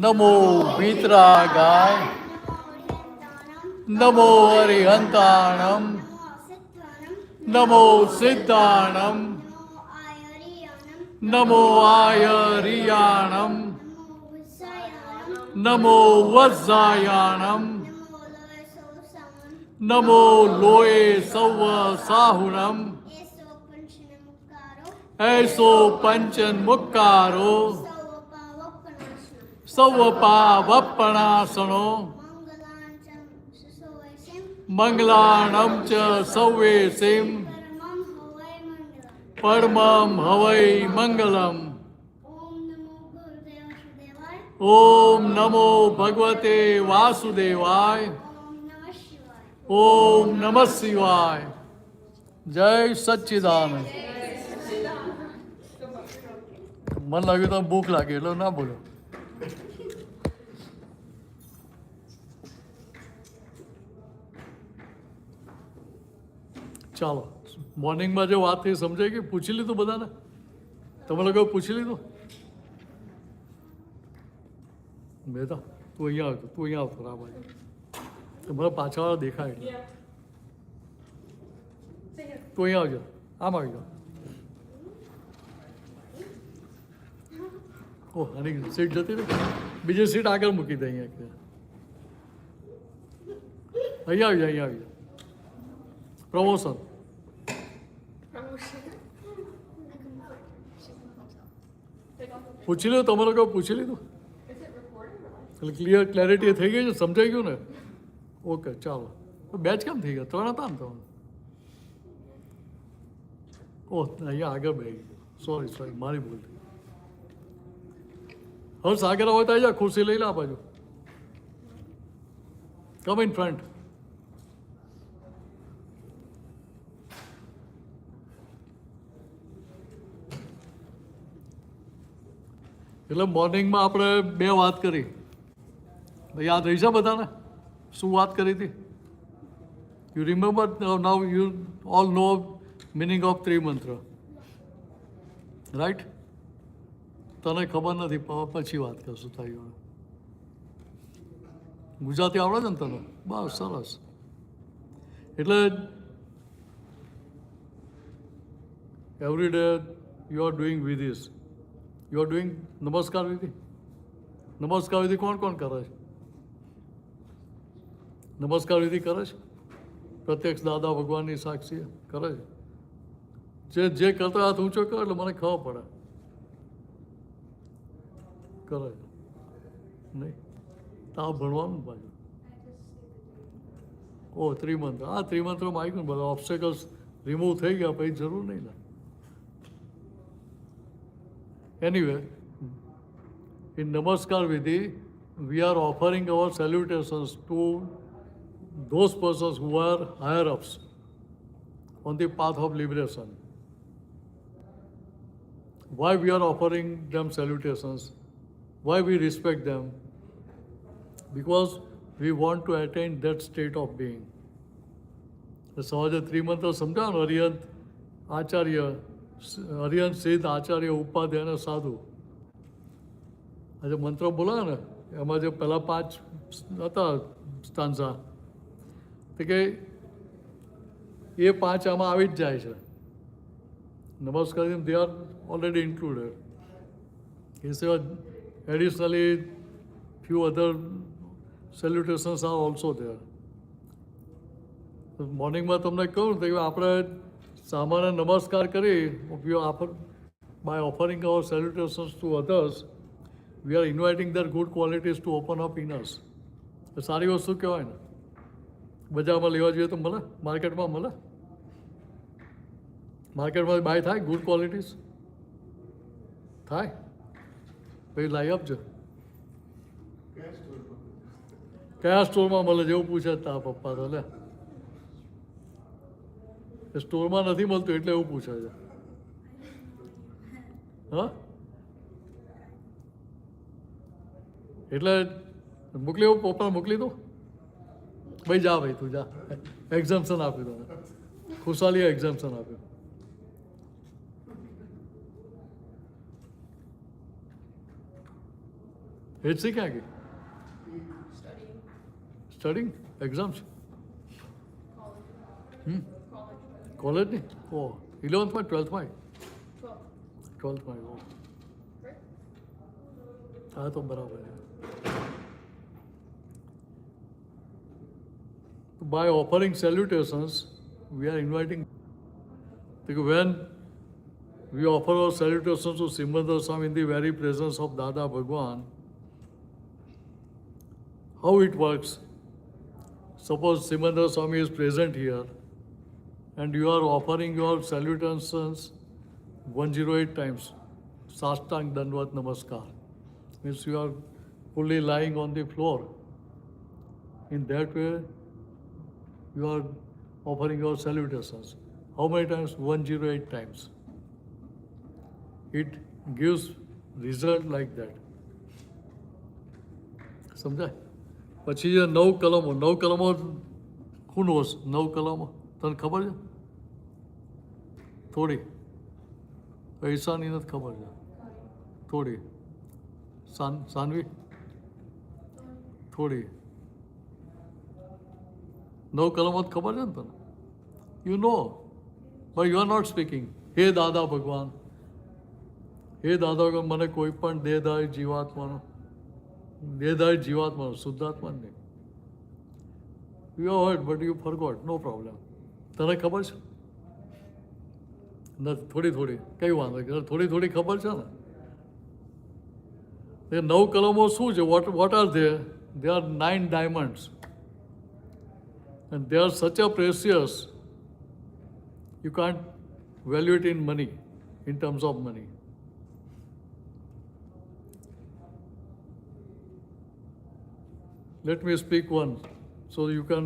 नमो वीतरागाय नमो अरिहंताणम नमो सिद्धाणम नमो आयरियाणम नमो वज्जायाणम नमो लोये सव साहुणम ऐसो पंचन मुक्कारो सवपावपणासनो मंगलाणं च सव्येसिं परमं हवै मंगलम। ओम नमो भगवते वासुदेवाय ओम नमः शिवाय। जय सच्चिदानंद। मन लागे तो भूख लागे એટલે ના બોલો। ચાલો મોર્નિંગમાં જે વાત થઈ સમજાય કે પૂછી લીધું બધાને? તમે લોકો પૂછી લીધું? બેટા તું અહીંયા આવતો, તું અહીંયા આવતો આ બાજુ, તમારા પાછળવાળા દેખાય એટલે તું અહીંયા આવજો, આમ આવી જાઓ। ઓહ આની સીટ જતી રહી, બીજી સીટ આગળ મૂકી દે અહીંયા, અહીંયા આવી જાય, અહીંયા આવી જાય। પ્રમોશન પૂછી લો, તમે લોકો પૂછી લીધું એટલે ક્લેરિટી થઈ ગઈ છે, સમજાઈ ગયું ને? ઓકે ચાલો, બેચ કેમ થઈ ગયા? 3 હતા ને તમે? ઓહ અહીંયા આગળ બે ગઈ, સોરી મારી ભૂલ થઈ। હર્ષ આગળ હોય તો આવી જા, ખુરશી લઈ લે આ બાજુ, કમ ઇન ફ્રન્ટ। એટલે મોર્નિંગમાં આપણે 2 વાત કરી, યાદ રહી છે બધાને? શું વાત કરી હતી? You remember? Now you all know meaning of Trimantra, right? તને ખબર નથી, પછી વાત કરશું તારી જોડે। ગુજરાતી આવડે છે ને તને? બસ સરસ। એટલે every day you are doing વિધિસ, you are doing namaskar vidhi. નમસ્કાર વિધિ કોણ કોણ કરે છે? નમસ્કાર વિધિ કરે છે? પ્રત્યક્ષ દાદા ભગવાનની સાક્ષી કરે છે? જે કરતા હાથ ઊંચો કરે એટલે મને ખબર પડે, કરે છે નહીં? તાવ ભણવાનું પાછું। ઓ ત્રિમંત્ર, હા ત્રિમંત્રમાં આવી ગયું બધા ઓબ્સ્ટેકલ્સ રિમૂવ થઈ ગયા, પછી જરૂર નહીં ને। Anyway, in Namaskar Vidhi, we are offering our salutations to those persons who are higher ups on the path of liberation. Why we are offering them salutations? Why we respect them? Because we want to attain that state of being. સહજ ત્રિમંત્ર સમજાવો, અરિહંત આચાર્ય, અરિહંત સિદ્ધ આચાર્ય ઉપાધ્યાય અને સાધુ, આજે મંત્ર બોલાવે ને એમાં જે પહેલા 5 હતા સ્ટાન્ઝા, તો કે એ 5 આમાં આવી જ જાય છે। નમસ્કાર દે આર ઓલરેડી ઇન્ક્લુડેડ। એ સિવાય additionally few other salutations are also there. મોર્નિંગમાં તમને કહું તો આપણે સામાન્ય નમસ્કાર કરી, by offering our salutations to others, we are inviting their good qualities to open up in us. સારી વસ્તુ કહેવાય ને, બજારમાં લેવા જોઈએ તો મળે, માર્કેટમાં મળે, માર્કેટમાં બાય થાય ગુડ ક્વોલિટીઝ થાય, પછી લાવી આપજો। કયા સ્ટોરમાં મળે જેવું પૂછે તા પપ્પા તો લે, સ્ટોરમાં નથી મળતું એટલે એવું પૂછે છે। હા એટલે મોકલી, એવું પપ્પા મોકલી દો ભાઈ, જા ભાઈ તું જા, એક્ઝામ્પશન આપ્યું તને, ખુશાલીએ એક્ઝામ્પશન આપ્યું। HC ક્યાં ગઈ? સ્ટડિંગ એક્ઝામ્સ કોલેજની? ઓ 11th માં 12th માં? 12th માં. હા તો બરાબર છે. By offering salutations, we are inviting. Because when we offer our salutations to Simandhar Swami in the very presence of Dada Bhagwan, how it works? Suppose Simandhar Swami is present here and you are offering your salutations 108 times. Sastang Dandvat Namaskar. Means you are fully lying on the floor. In that way, you are offering your salutations. How many times? 108 times. It gives result like that. સમજાય? પછી જે 9 કલમો who knows 9 કલમો તને ખબર છે? થોડી પૈસાની નથી ખબર છે, થોડી સાનવી થોડી 9 કલમો ખબર છે ને તને? You know, but you are not speaking. હે દાદા ભગવાન, હે દાદા ભગવાન, મને કોઈ પણ દેહધારી જીવાત્માનો શુદ્ધાત્મા નહીં. You have heard, but you forgot. No problem. તને ખબર છે? નથી, થોડી કઈ વાંધો નહીં, થોડી ખબર છે ને? એ 9 કલમો શું છે? What are they? They are 9 diamonds. And they are such a precious, you can't value it in money, in terms of money. Let me speak one, so you can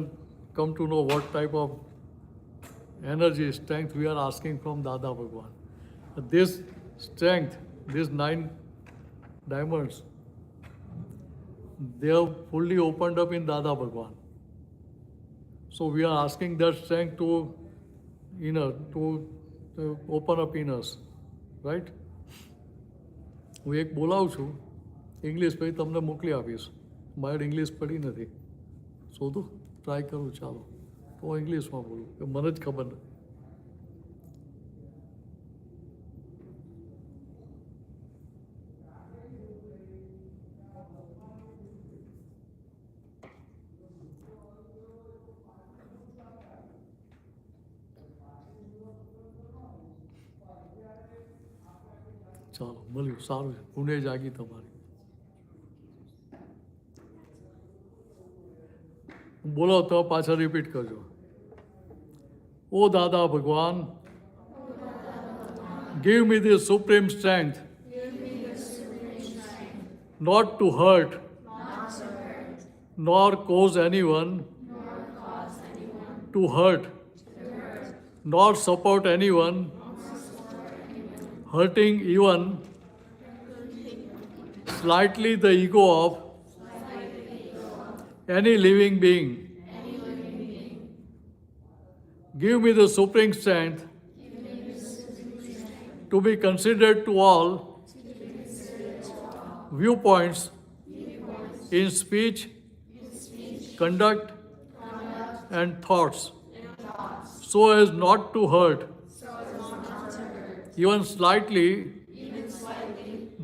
come to know what type of energy, strength we are asking from Dada Bhagwan. This strength, these 9 diamonds, they are fully opened up in Dada Bhagwan. So we are asking that strength to open up in us, right? હું એક બોલાવું છું English, પછી તમને મોકલી આપીશ. મારે English પડી નથી, શોધું ટ્રાય કરું. ચાલો તો હું ઇંગ્લિશમાં બોલું, કે મને જ ખબર નથી. ચાલો મળ્યું, સારું છે. પુણે જાગી તમારી. બોલો તો પાછા રિપીટ કરજો. ઓ દાદા ભગવાન, give me the supreme strength not to hurt nor cause anyone to hurt nor support anyone hurting even slightly the ego of any living being. Give me the supreme strength to be considerate to all viewpoints in speech, conduct, and thoughts, so as not to hurt even slightly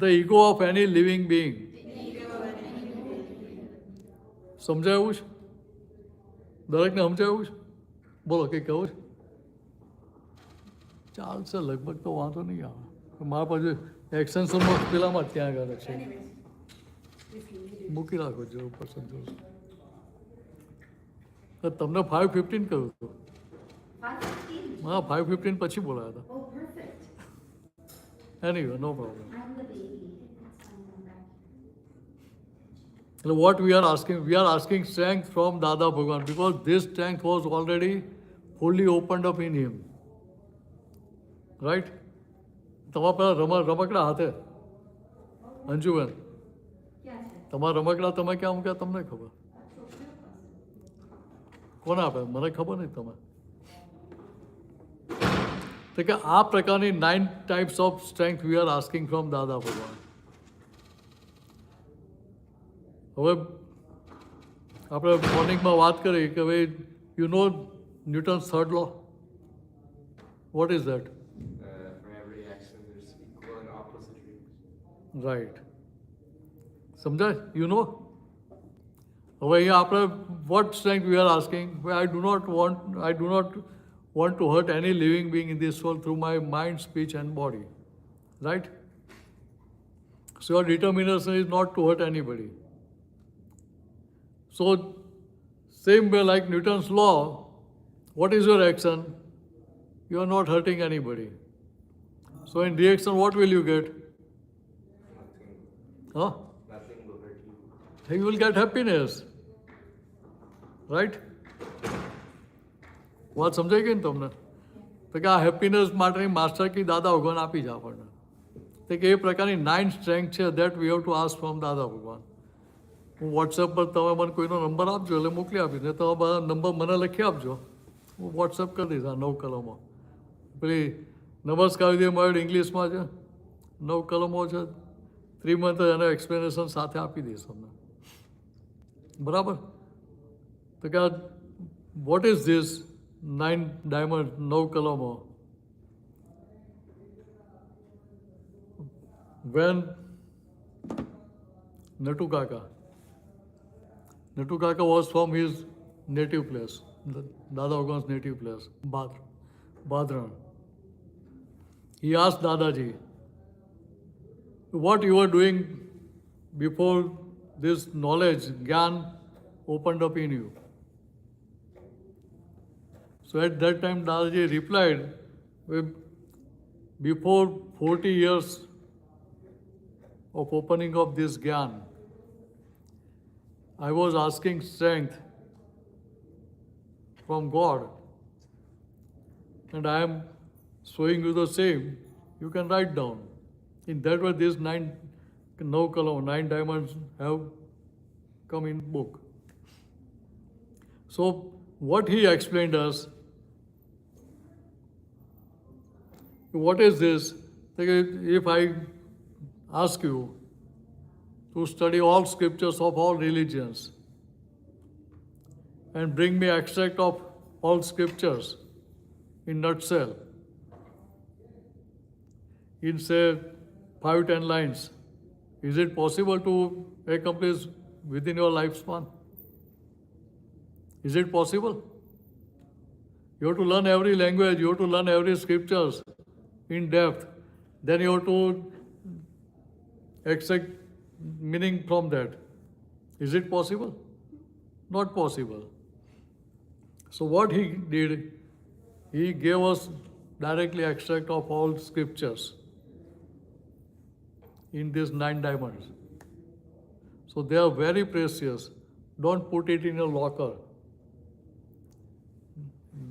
the ego of any living being. સમજાયું છે? દરેકને સમજાયું છે? બોલો કંઈ કહું છે? ચાલશે, લગભગ તો વાંધો નહીં આવે. મારા પાસે એક્સટેન્શનમાં પેલામાં ત્યાં આગળ છે, મૂકી રાખો જરૂર પસંદ જોશે. તમને 5:15 કહ્યું હતું. હા 5:15 પછી બોલાયા હતા. Anyway, no problem. What we are asking strength from Dada Bhagwan, because this strength was already fully opened up in him. Right? તમારા પેલા રમકડા હાથે અંજુબેન, તમારા રમકડા તમે ક્યાં મૂક્યા તમને ખબર? કોને આપે મને ખબર નહીં. તમે તો કે આ પ્રકારની 9 types of strength we are asking from Dada Bhagwan. હવે આપણે મોર્નિંગમાં વાત કરી કે ભાઈ you know Newton's third law. What is that? For every action, there's equal and opposite reactions. Right. સમજાય? You know. હવે અહીંયા આપણે what strength we are asking? I do not want to hurt any living being in this world through my mind, speech and body. Right? So your determination is not to hurt anybody. So same way like Newton's law, what is your action? You are not hurting anybody. So in reaction, what will you get? Nothing. Huh? Nothing will hurt you. You will get happiness. Right? વાત સમજાઈ ગઈ ને તમને? તો કે આ happiness માટેની master કી દાદા ભગવાન આપી જ આપણને. તો કે એ પ્રકારની 9 સ્ટ્રેન્થ છે that we have to ask from દાદા ભગવાન. હું વોટ્સએપ પર તમે મને કોઈનો નંબર આપજો એટલે મોકલી આપીશ ને તમે બધા નંબર મને લખી આપજો, હું વોટ્સએપ કરી દઈશ આ 9 કલમો. પેલી નમસ્કાર વિધિ મળે ઇંગ્લિશમાં છે, 9 કલમો છે, 3 મંથ એનો એક્સપ્લેનેશન સાથે આપી દઈશ તમને. બરાબર? તો કે વોટ ઇઝ ધીસ 9 ડાયમંડ, 9 કલમો? When Natu Kaka was from his native place, Dada Bhagwan's native place, Badran. He asked Dadaji, what you were doing before this knowledge, Gyan, opened up in you? So at that time Dadaji replied, before 40 years of opening of this Gyan, I was asking strength from God, and I am showing you the same. You can write down. In that way, these 9 diamonds have come in book. So what he explained us, what is this? If I ask you to study all scriptures of all religions and bring me extract of all scriptures in nutshell, in say 5-10 lines, is it possible to accomplish within your lifespan? Is it possible? You have to learn every language, you have to learn every scriptures in depth, then you have to extract meaning from that. Is it possible? Not possible. So what he did, he gave us directly extract of all scriptures in these 9 diamonds. So they are very precious. Don't put it in a locker.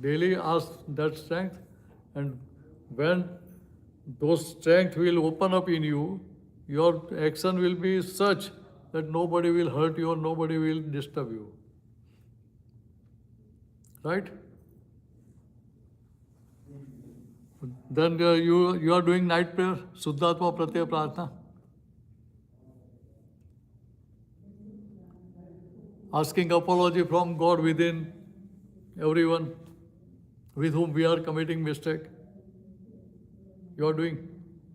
Daily ask that strength, and when those strength will open up in you, your action will be such that nobody will hurt you or nobody will disturb you. Right? Then you are doing night prayer, Suddhatma Pratyaya Prarthana. Asking apology from God within everyone with whom we are committing mistake. You are doing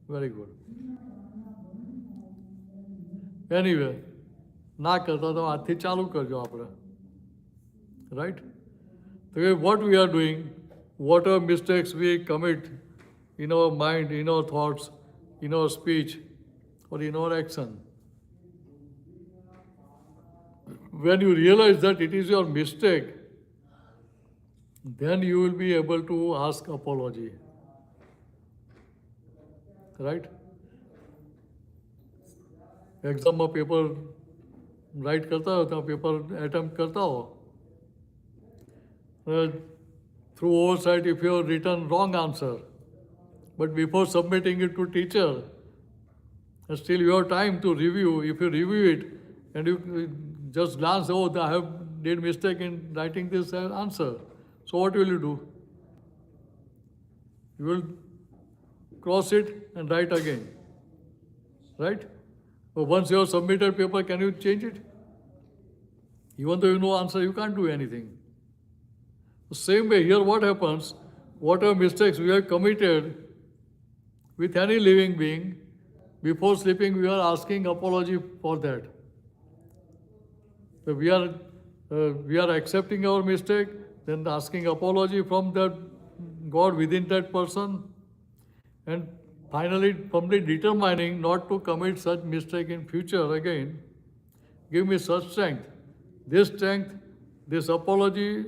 very good. Anyway, ના કરતા તો આજથી ચાલુ કરજો આપણે. Right? So what we are doing, whatever mistakes we commit in our mind, in our thoughts, in our speech, or in our action, when you realize that it is your mistake, then you will be able to ask apology. Right? એક્ઝામમાં paper right કરતા હો તો paper attempt કરતા હો, through oversight if you have written wrong answer, but before submitting it to teacher, and still you have time to review. If you review it and you just glance, oh, I have did mistake in writing this answer, so what will you do? You will cross it and write again. Right? But once you have submitted paper, can you change it? Even though you know answer, you can't do anything. The same way here, what happens? Whatever mistakes we have committed with any living being, before sleeping, we are asking apology for that. So we are accepting our mistake, then asking apology from that God within that person, and finally firmly determining not to commit such mistake in future again. Give me such strength. This apology,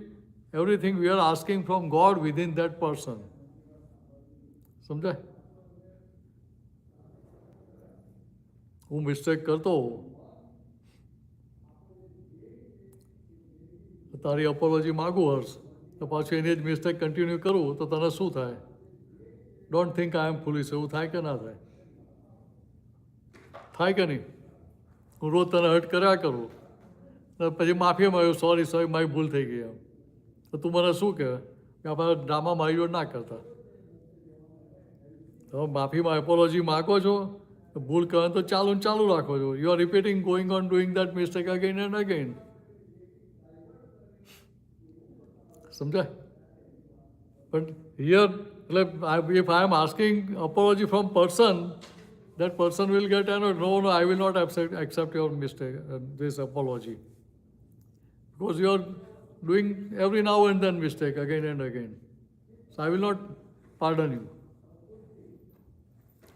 everything we are asking from God within that person. समझा? હું mistake કરતો હોઉં, તારી અપોલોજી માગું હર્ષ, તો પાછું એની જ mistake continue કરું તો તને શું થાય? ડોન્ટ થિંક આઈ એમ ફુલિશ, એવું થાય કે ના થાય? થાય કે નહીં? હું રોજ તને હર્ટ કર્યા કરું, પછી માફી માંગ્યું, સોરી સોરી મારી ભૂલ થઈ ગઈ એમ, તો તું મને શું કહે કે આપણે ડ્રામા મારી જોડે ના કરતા? તમે માફીમાં એપોલોજી માગો છો, ભૂલ કરે તો ચાલુ ને ચાલુ રાખો છો. You are repeating, going on doing that mistake again and again. સમજાય? But here, if I am asking apology from person, that person will get annoyed. No, I will not accept your mistake, this apology. Because you are doing every now and then mistake again and again. So I will not pardon you.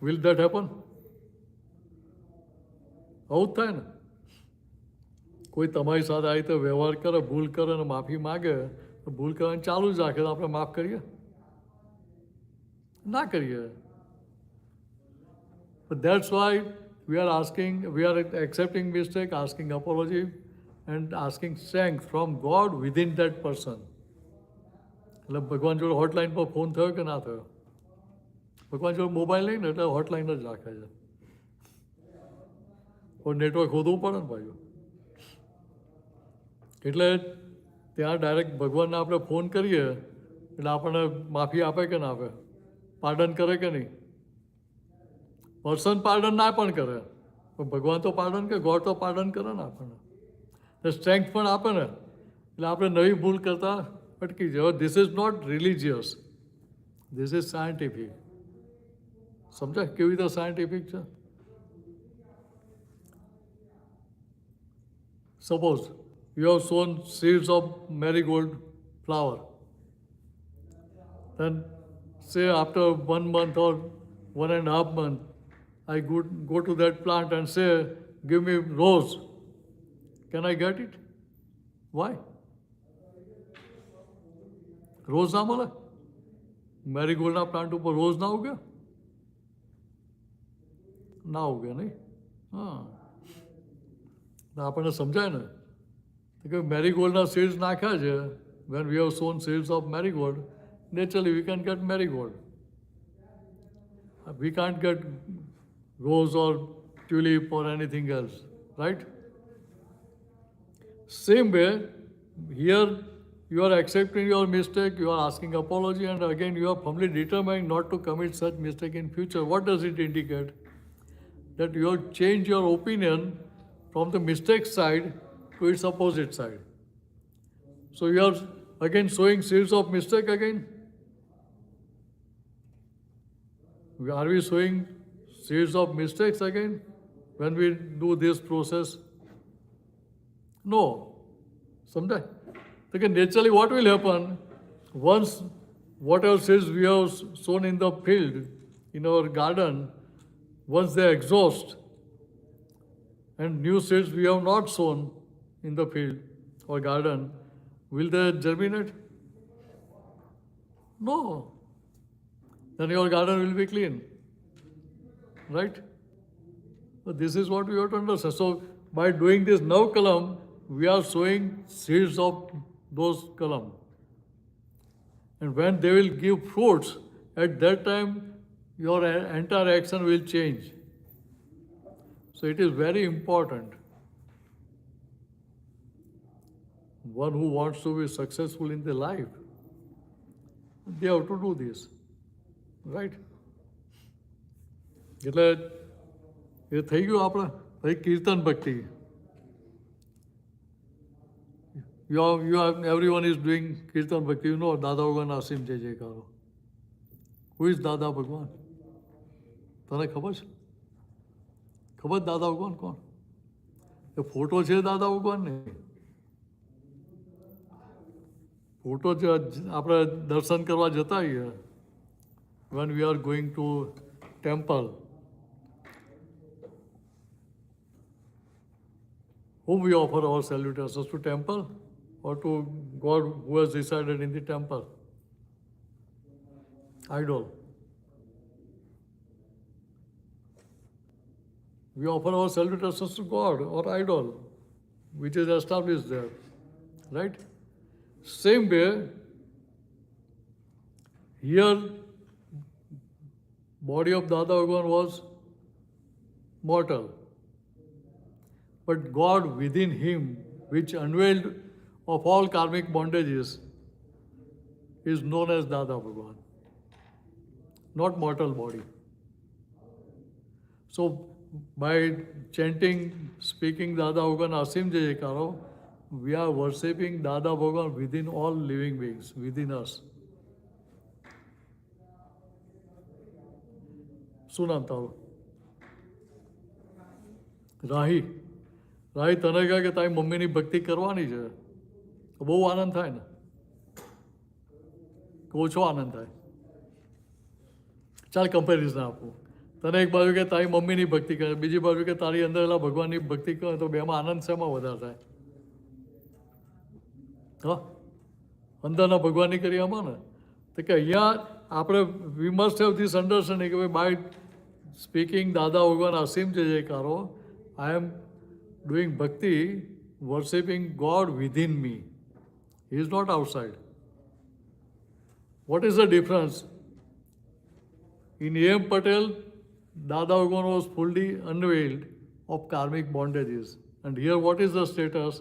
Will that happen? આવું જ થાય ને. કોઈ તમારી સાથે આવી રીતે વ્યવહાર કરે, ભૂલ કરે અને માફી માગે, તો ભૂલ કરવાની ચાલુ જ રાખે તો આપણે માફ કરીએ? ના કરીએ. But that's why we are accepting mistake, asking apology, and asking strength from God within that person. એટલે ભગવાન જોડે હોટલાઇન પર ફોન થયો કે ના થયો? ભગવાન જોડે મોબાઈલ નહીં ને એટલે હોટલાઇન જ રાખે છે. પણ નેટવર્ક શોધવું પડે ને ભાઈઓ. એટલે ત્યાં ડાયરેક્ટ ભગવાનને આપણે ફોન કરીએ એટલે આપણને માફી આપે કે ના આપે? પાર્ડન કરે કે નહીં? પર્સન પાર્ડન ના પણ કરે, પણ ભગવાન તો પાર્ડન કરે, ગોડ તો પાર્ડન કરે ને આપણને. સ્ટ્રેન્થ પણ આપે ને, એટલે આપણે નવી ભૂલ કરતા અટકી જાય. This is not religious, this is scientific. સમજાય કેવી રીતે સાયન્ટિફિક છે? Suppose you have sown seeds of marigold flower. Then say after 1 month or 1.5 months, I go to that plant and say, give me rose. Can I get it? Why? Rose ના મળે? મેરીગોલ્ડના plant ઉપર rose ના ઉગે? ના ઉગે નહીં? હા, આપણને સમજાય ને કે મેરીગોલ્ડના સીડ્સ નાખ્યા છે. when we have sown seeds of marigold, naturally we can get marigold. We can't get rose or tulip or anything else, right? Same way, here you are accepting your mistake, you are asking apology, and again you are firmly determined not to commit such mistake in future. What does it indicate? That you have changed your opinion from the mistake side to its opposite side. So you are again sowing seeds of mistake again. Are we sowing seeds of mistakes again when we do this process? No. Someday. Again, naturally what will happen, once whatever seeds we have sown in the field, in our garden, once they exhaust, and new seeds we have not sown in the field or garden, will they germinate? No. Then your garden will be clean. Right? So this is what we have to understand. So by doing this now kalam, we are sowing seeds of those kalam. And when they will give fruits, at that time your entire action will change. So it is very important. One who wants to be successful in their life, they have to do this. Right? એટલે એ થઈ ગયું આપણે. પછી કીર્તન ભક્તિ. everyone is doing Kirtan Bhakti. You know, Dada Bhagwan Asim Jai Jai Karo. Who is Dada Bhagwan? તને ખબર છે? ખબર દાદા ભગવાન કોણ? એ ફોટો છે દાદા ભગવાન ને. ફોટો જે આપણે દર્શન કરવા જતા હોઈએ, when we are going to temple, whom we offer our salutations, to temple or to God who has resided in the temple? Idol. We offer our salutations to God or idol, which is established there. Right? Same way, here, body of Dada Bhagwan was mortal. But God within him, which unveiled of all karmic bondages, is known as Dada Bhagwan. Not mortal body. So, by chanting, speaking Dada Bhagwan Asim Jai Jai Karo, we are worshipping Dada Bhagwan within all living beings, within us. શું નામ તારું? રાહી. રાહી, તને કહે કે તારી મમ્મીની ભક્તિ કરવાની છે, બહુ આનંદ થાય ને? કે ઓછો આનંદ થાય? ચાલ કમ્પેરિઝન આપું. તને એક બાજુ કે તારી મમ્મીની ભક્તિ કરે, બીજી બાજુ કે તારી અંદર એલા ભગવાનની ભક્તિ કરે, તો બેમાં આનંદ શેમાં વધારે થાય? હા, અંદરના ભગવાનની કરી આમાં ને. તો કે અહીંયા આપણે we must have this understanding કે ભાઈ, બાય સ્પીકિંગ દાદા ભગવાન અસીમ જય જયકારો, આઈ am doing bhakti, worshipping God within me. He is not outside. What is the difference? In A.M. Patel, Dada Bhagwan was fully unveiled of karmic bondages. And here, what is the status?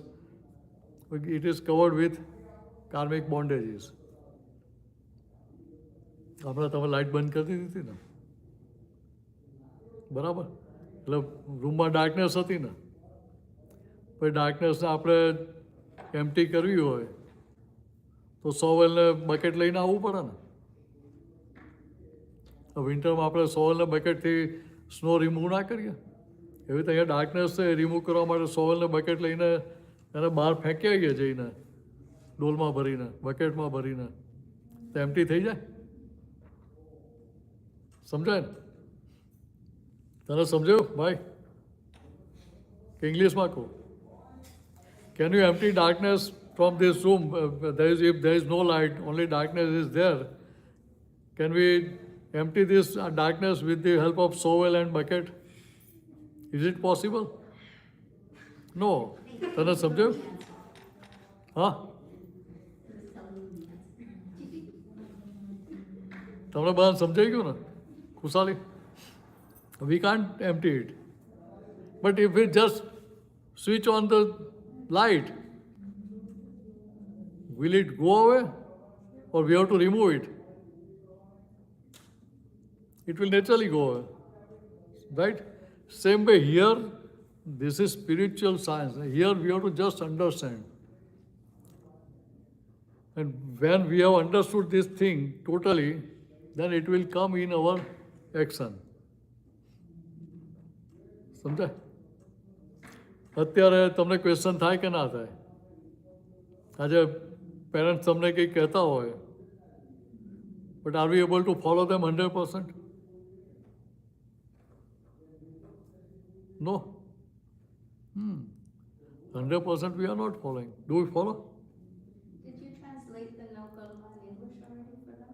It is covered with karmic bondages. આપણે તમે light બંધ કરી દીધી હતી ને, બરાબર? એટલે રૂમમાં ડાર્કનેસ હતી ને, પછી ડાર્કનેસને આપણે એમ્પ્ટી કરવી હોય તો સોવેલને બકેટ લઈને આવવું પડે ને. વિન્ટરમાં આપણે સોવલને બકેટથી સ્નો રિમૂવ ના કરીએ, એવી રીતે અહીંયા ડાર્કનેસ છે, રિમૂવ કરવા માટે સોવલને બકેટ લઈને એને બહાર ફેંકી આવીએ જઈને, ડોલમાં ભરીને, બકેટમાં ભરીને, તો એમ્પ્ટી થઈ જાય. સમજાય ને? તને સમજાયું ભાઈ? કે ઇંગ્લિશમાં કહું? Can you empty darkness from this room? If there is no light, only darkness is there, can we empty this darkness with the help of shovel and bucket? Is it possible? No. તને સમજાયું? હા, તમને બધાને સમજાઈ ગયું ને? ખુશાલી? We can't empty it. But if we just switch on the light, will it go away or we have to remove it? It will naturally go away. Right? Same way here, this is spiritual science. Here we have to just understand. And when we have understood this thing totally, then it will come in our action. સમજાય? અત્યારે તમને question થાય કે ના થાય? આજે parents તમને કંઈ કહેતા હોય, but are we able to follow them 100%? No. 100% we are not following. Do we follow? Did you translate the No Karma in English already for them?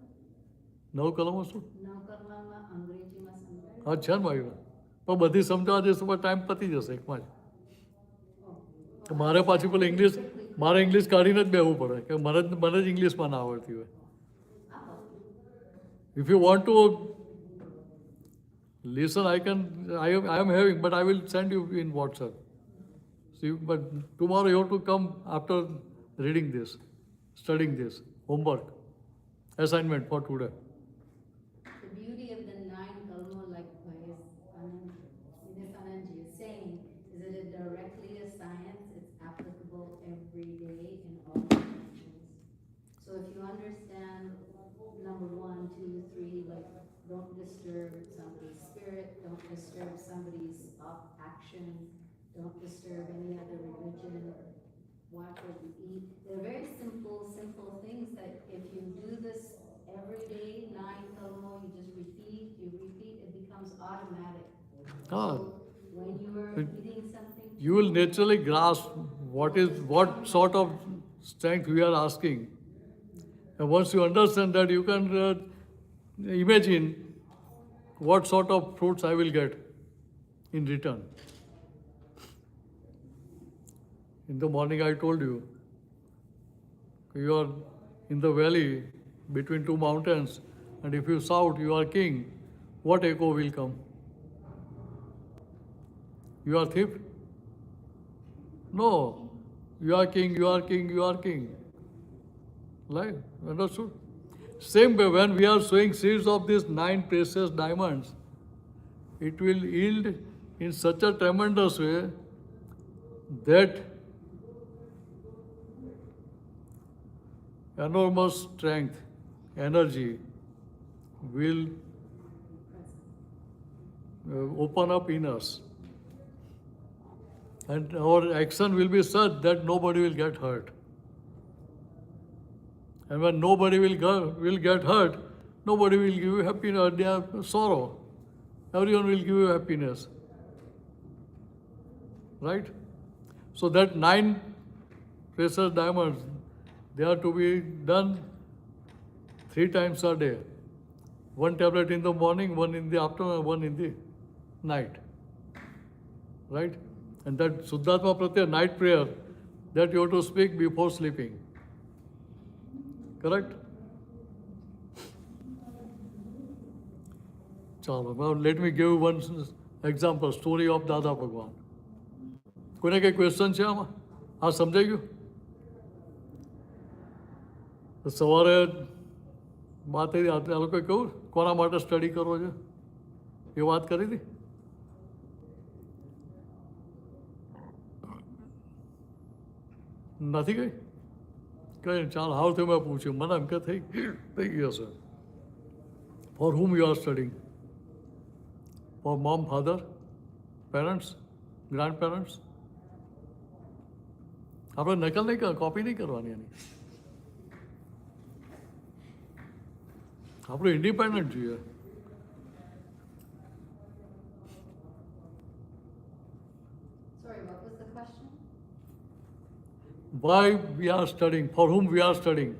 નવ કલમો શું? No Karma અંગ્રેજીમાં સમજાય? હા છે ને ભાઈ, પણ બધી સમજાવવા જઈશું પણ ટાઈમ પતી જશે એકમાં જ. મારે પાછી પેલું ઇંગ્લિશ, મારે ઇંગ્લિશ કાઢીને જ બેહવું પડે કે મને જ ઇંગ્લિશમાં ના આવડતી હોય. If you want to listen, I am having, but I will send you in WhatsApp. See, but tomorrow you have to come after reading this, studying this, homework, assignment for today. The beauty of the 9 Kalma, like Anandji is saying, is that it directly is science. It's applicable every day in all of action, don't disturb any other religion, watch what you eat. They're very simple things that if you do this every day, 9 kalmo, you just repeat, it becomes automatic. Ah, So when you are it- eating something, you will naturally grasp what sort of strength we are asking. And once you understand that, you can imagine what sort of fruits I will get in return. In the morning, I told you, you are in the valley between two mountains, and if you shout, you are king, what echo will come? You are thief? No. You are king, you are king, you are king. Right? Understood? Same way, when we are sowing seeds of these 9 precious diamonds, it will yield in such a tremendous way that enormous strength, energy will open up in us. And our action will be such that nobody will get hurt. And when nobody will get hurt, nobody will give you happiness, they have sorrow. Everyone will give you happiness. Right? So that 9 precious diamonds, they are to be done 3 times a day. 1 tablet in the morning, 1 in the afternoon, and 1 in the night. Right? And that Suddhatma Pratyaya night prayer, that you have to speak before sleeping. Correct? Chalo. Now let me give you one example, story of Dada Bhagwan. કોઈને કંઈ question છે આમાં? આ સમજાઈ ગયું? તો સવારે વાત થઈ આ લોકોએ કહ્યું કોના માટે સ્ટડી કરવો છે એ વાત કરી હતી. નથી ગઈ કઈ ચાલ હાવ થયું મેં પૂછ્યું મને એમ કે થઈ ગઈ હશે. For whom you are studying? For mom, father, parents, grandparents? આપણે નકલ નહીં કર કોપી નહીં કરવાની એની. આપણે ઇન્ડિપેન્ડન્ટ જોઈએ. sorry, what was the question? Why we are studying? For whom we are studying?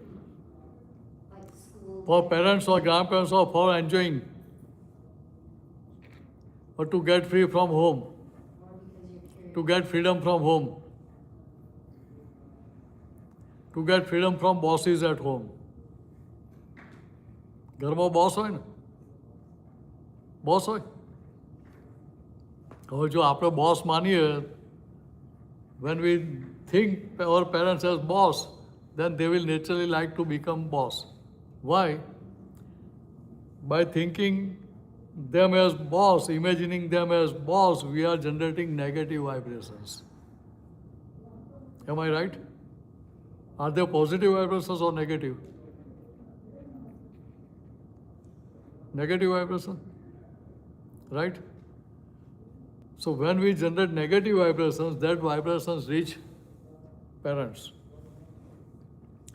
Like school? For parents or grandparents or for enjoying? Or to get free from home? Or because you're curious? To get freedom from home? To get freedom from bosses at home? ઘરમાં boss હોય ને boss હોય. હવે જો આપણે boss માનીએ, when we think our parents as boss, then they will naturally like to become boss. Why? By thinking them as boss, imagining them as boss, we are generating negative vibrations. Am I right? Are there positive vibrations or negative? Negative vibration, right? So when we generate negative vibrations, that vibrations reach parents.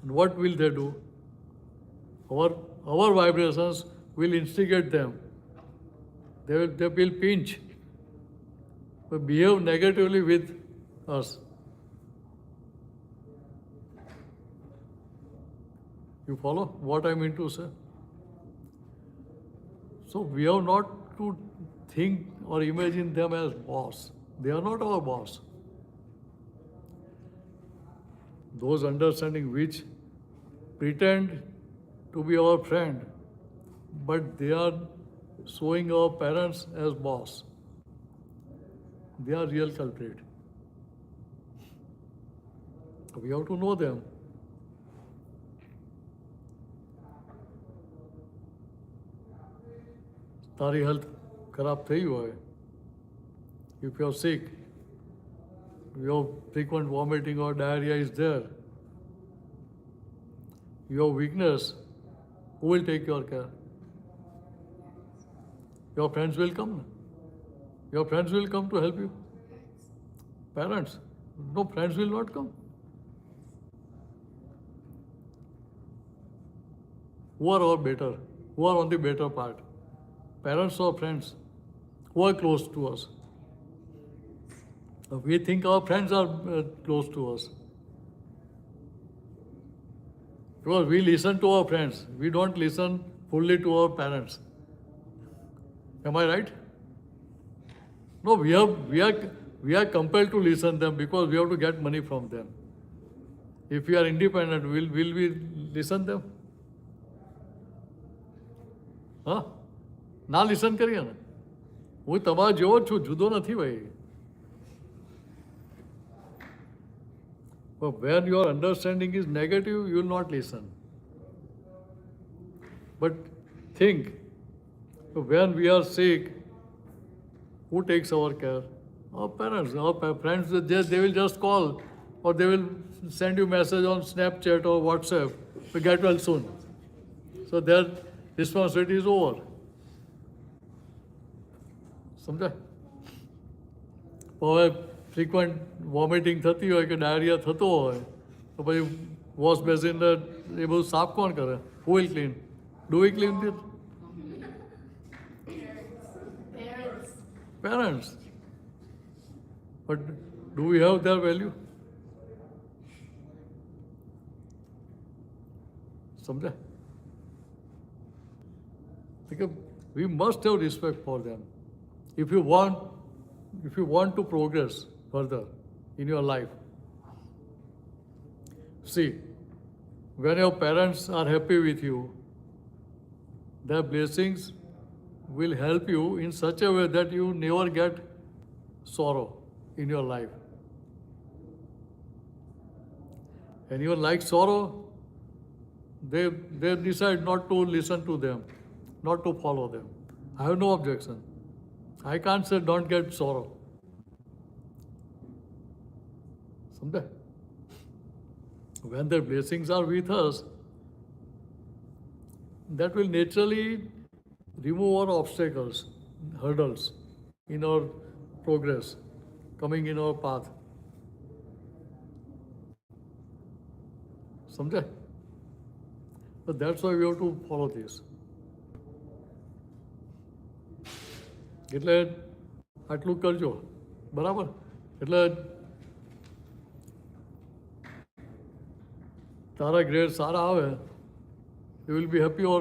And what will they do? Our vibrations will instigate them. They will pinch, will behave negatively with us. You follow what I mean to say? So we have not to think or imagine them as boss. They are not our boss. Those understanding which pretend to be our friend, but they are showing our parents as boss. They are real culprit. We have to know them. તારી health ખરાબ થઈ હોય, if you are sick, your frequent vomiting or diarrhea is there, your weakness, who will take your care? Your friends will come. Your friends will come to help you. Parents. No, friends will not come. Who are our better? Who are on the better part? Parents or friends? Who are close to us? We think our friends are close to us. Because we listen to our friends. We don't listen fully to our parents. Am I right? No, we are compelled to listen them because we have to get money from them. If we are independent, will we listen them? હા ના listen કરીએ ને હું તમારા જેવો જ છું જુદો નથી ભાઈ. But when your understanding is negative, you will not listen. But think, when we are sick, who takes our care? Our parents, our friends, they will just call or they will send you message on Snapchat or WhatsApp, we get well soon. So their responsibility is over. સમજાય? હવે frequent vomiting થતી હોય કે diarrhoea થતો હોય તો પછી wash basin એ બધું સાફ કોણ કરે? Who will clean? Do we clean it? Parents. But do we have their value? સમજાય? Because we must have respect for them. If you want to progress further in your life, see, when your parents are happy with you, their blessings will help you in such a way that you never get sorrow in your life. And you like sorrow, they decide not to listen to them, not to follow them. I have no objection. I can't say don't get sorrow. Someday, when their blessings are with us, that will naturally remove our obstacles, hurdles in our progress, coming in our path. Someday. But that's why we have to follow this. એટલે આટલું કરજો બરાબર. એટલે તારા grade સારા આવે, you will be happy or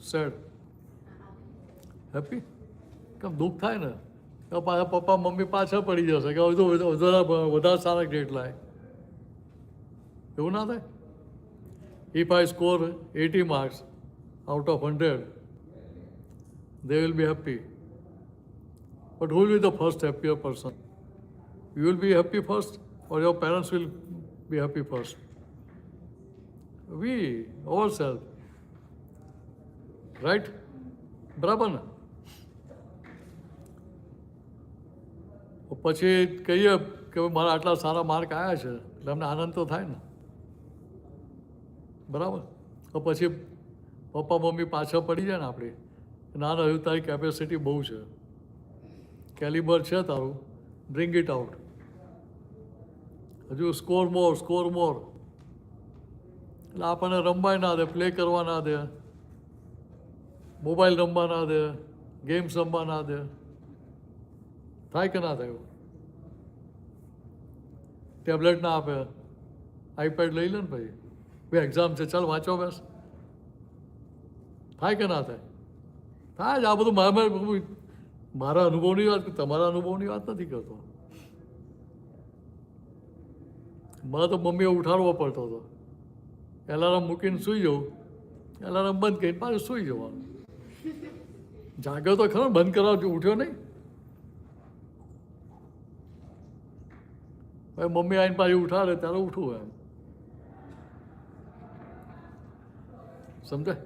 sad? Happy. કેમ દુઃખ થાય ને કે પાછા પપ્પા મમ્મી પાછા પડી જશે કે હજુ વધારે સારા ગ્રેડ લાય, એવું ના થાય? If I score 80 marks out of 100, they will be happy. But who will be the first happier person? You will be happy first or your parents will be happy first? We, ourselves. Right? બરાબર ને? પછી કહીએ કે મારા આટલા સારા mark આવ્યા છે એટલે અમને આનંદ તો થાય ને, બરાબર? તો પછી પપ્પા મમ્મી પાછા પડી જાય ને આપણી, ના ના હજુ તારી કેપેસિટી બહુ છે, કેલિબર છે તારું, બ્રિંગ ઇટ આઉટ, હજુ સ્કોર મોર. એટલે આપણને રમવાય ના દે, પ્લે કરવા ના દે, મોબાઈલ રમવા ના દે, ગેમ્સ રમવા ના દે. થાય કે ના થાય? ટેબ્લેટ ના આપે, આઈપેડ લઈ લે ને ભાઈ, ભાઈ એક્ઝામ છે ચાલ વાંચો બેસ. થાય કે ના થાય? થાય જ. આ બધું મારા અનુભવની વાત, તમારા અનુભવની વાત નથી કરતો. મારે તો મમ્મીએ ઉઠાડવો પડતો હતો, એલાર્મ મૂકીને સૂઈ જવું, એલાર્મ બંધ કરીને પાછું સૂઈ જવાનું. જાગ્યો તો ખરો, બંધ કરવા ઉઠ્યો નહીં. ભાઈ મમ્મી આવીને પાછી ઉઠાડે ત્યારે ઉઠવું એમ. સમજાય?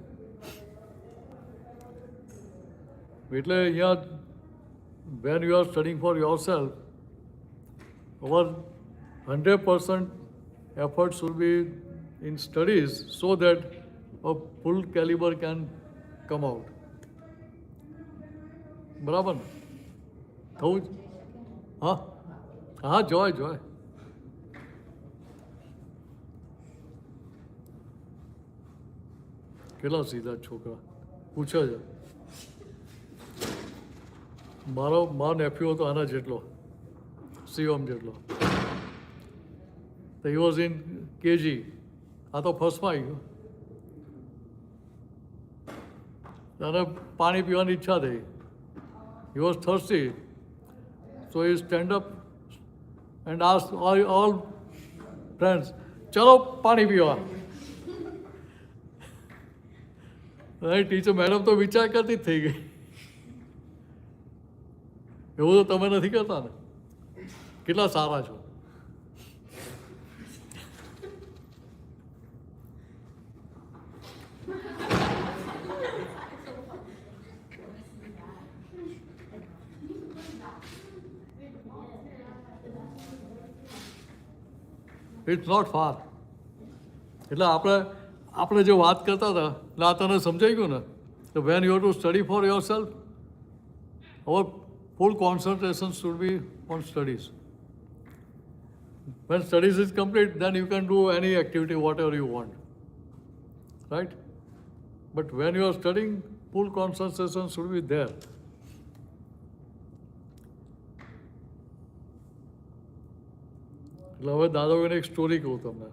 એટલે અહીંયા when you are studying for yourself, our 100% effort should be in studies so that a full caliber can come out. બરાબર ને? થવું જ હા હા જોય જોય કેટલા સીધા છોકરા પૂછે છે મારો નેફ્યુ હતો આના જેટલો શિવમ જેટલો તો હી વોઝ ઇન કેજી આ તો ફર્સ્ટમાં આવી ગયો અને પાણી પીવાની ઈચ્છા થઈ he was thirsty so he stand up and ask all friends ચલો પાણી પીવા ટીચર મેડમ તો વિચાર કરતી જ થઈ ગઈ એવું તો તમે નથી કરતા ને કેટલા સારા છો ઇટ્સ નોટ ફાર એટલે આપણે જે વાત કરતા હતા એટલે આ તને સમજાઈ ગયું ને તો when you to study for yourself our full concentration should be on studies. When studies is complete, then you can do any activity, whatever you want. Right? But when you are studying, full concentration should be there. એટલે હવે દાદા ભગવાન એક story કહું તમને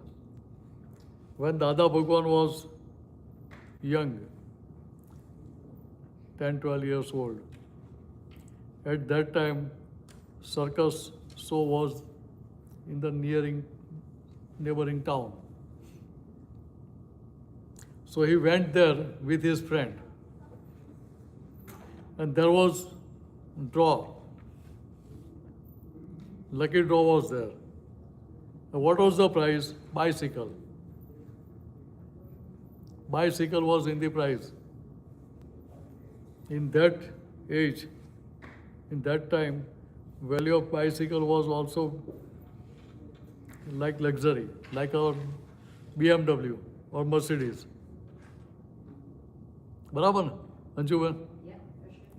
when દાદા ભગવાન was young 10-12 years old, at that time circus show was in the neighboring town, so he went there with his friend and there was draw, lucky draw was there. And what was the prize? Bicycle was in the prize. In that age, in that time, value of bicycle was also like luxury, like our BMW or Mercedes. બરાબર ને અંજુબેન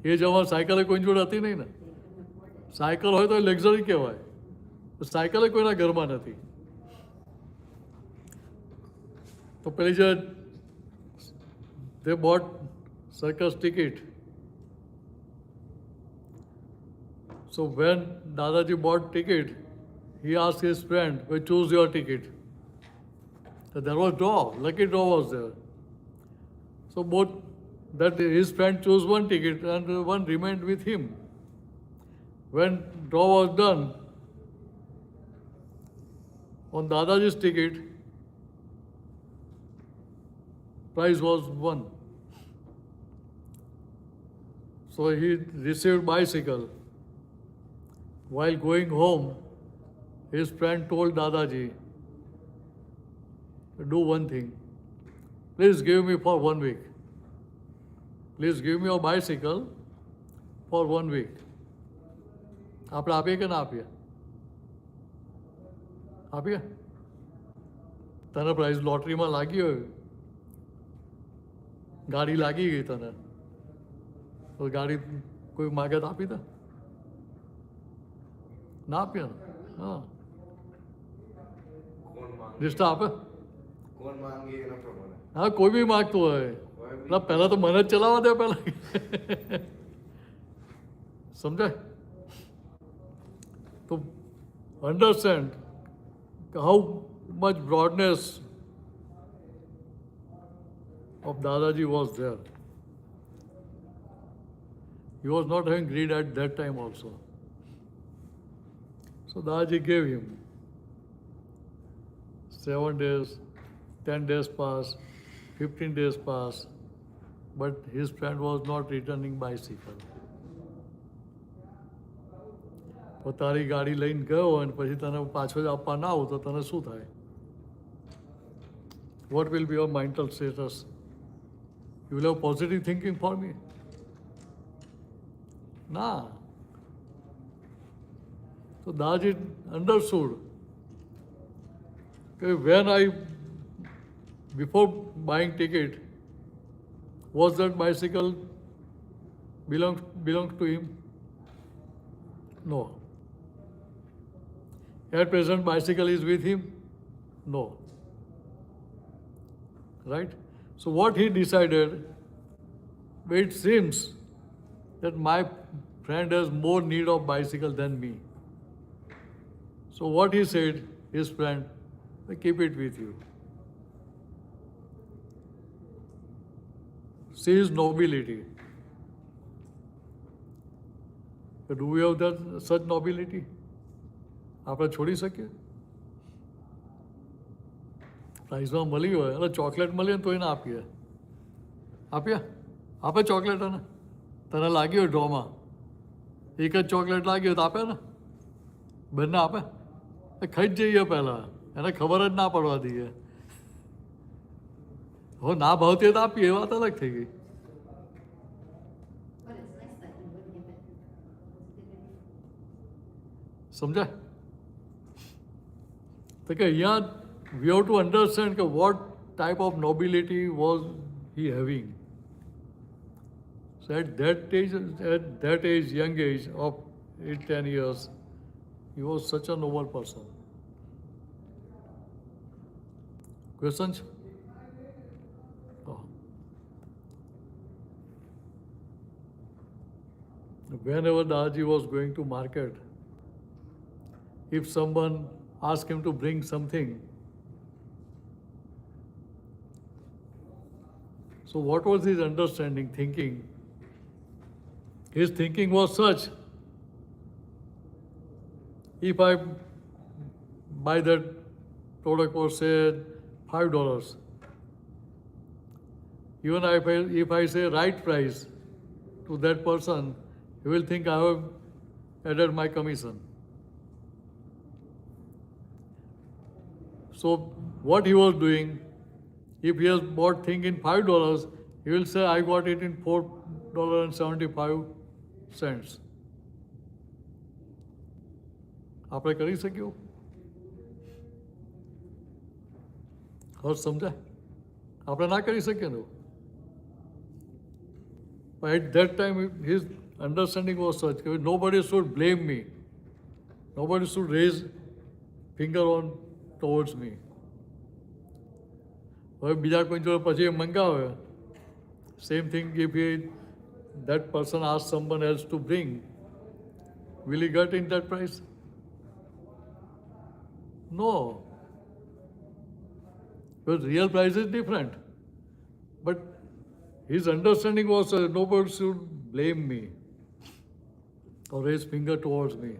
એ જવા cycle કોઈ જોડે હતી નહીં ને cycle હોય તો એ લક્ઝરી કહેવાય સાયકલ કોઈના ઘરમાં નથી તો પેલી જે they bought circus ticket. So when Dadaji bought ticket, he asked his friend, "Well, choose your ticket." So there was draw, lucky draw was there. So both that his friend chose one ticket and one remained with him. When draw was done, on Dadaji's ticket, prize was won. So he received bicycle. While going home, his friend told Dadaji, do one thing. Please give me for 1 week. Please give me a bicycle for 1 week. આપણે આપીએ કે ના આપીએ આપીએ તને price લોટરીમાં લાગી હોય ગાડી લાગી ગઈ તને તો ગાડી કોઈ માગે તો આપી દે ના આપીએ ને હા રિશ્તા આપે કોણ માંગે એના પ્રમાણે હા કોઈ બી માગતું હોય એટલે પહેલાં તો મને જ ચલાવવા દે પહેલાં સમજાય તો understand how much broadness of Dadaji was there. He was not having greed at that time also. So Dadaji gave him 7 days, 10 days passed, 15 days passed, but his friend was not returning bicycle. તો તારી ગાડી લઈને ગયો અને પછી તને પાછો જ આપવા ના આવું તો તને શું થાય what will be your mental status you will have positive thinking for me ના તો દાદાજી અંડરસ્ટુડ કે when I before buying ticket was that bicycle belongs to him? No. At present, bicycle is with him? No. Right? So what he decided, it seems that my friend has more need of bicycle than me. So what he said, his friend, keep it with you. See his nobility. But do we have that such nobility? આપણે છોડી શકીએ? પ્રાઇઝમાં મળી હોય એટલે chocolate મળી ને તો એને આપીએ. આપ્યા? આપે ચોકલેટ એને? તને લાગી હોય ડ્રોમાં એક જ ચોકલેટ લાગી હોય તો આપે ને? બંને આપે? ખાઈ જ જઈએ પહેલાં, એને ખબર જ ના પડવા દઈએ. હવે ના ભાવતી હોય તો આપીએ, એ વાત અલગ થઈ ગઈ. But it's nice that you would give it. સમજાય? તો કે અહીંયા we have to understand કે what type of nobility was he having. So at that age, young age of 8-10 years, he was such a noble person. Questions? Oh. Whenever Daji was going to market, if someone asked him to bring something, so what was his understanding, thinking? His thinking was such, if I buy that product for say $5, even if I say right price to that person, he will think I have added my commission. So what he was doing, if he has bought thing in $5, he will say I got it in $4.75. આપણે કરી શક્યું? હવે સમજાય? આપણે ના કરી શકીએ ને. But at that time, his understanding was such that nobody should blame me. Nobody should raise finger on towards me. હવે બીજા કોઈ જોડે પછી એ મંગાવે, same thing if that person asks someone else to bring, will he get in that price? No. Because real price is different. But his understanding was nobody should blame me or raise finger towards me.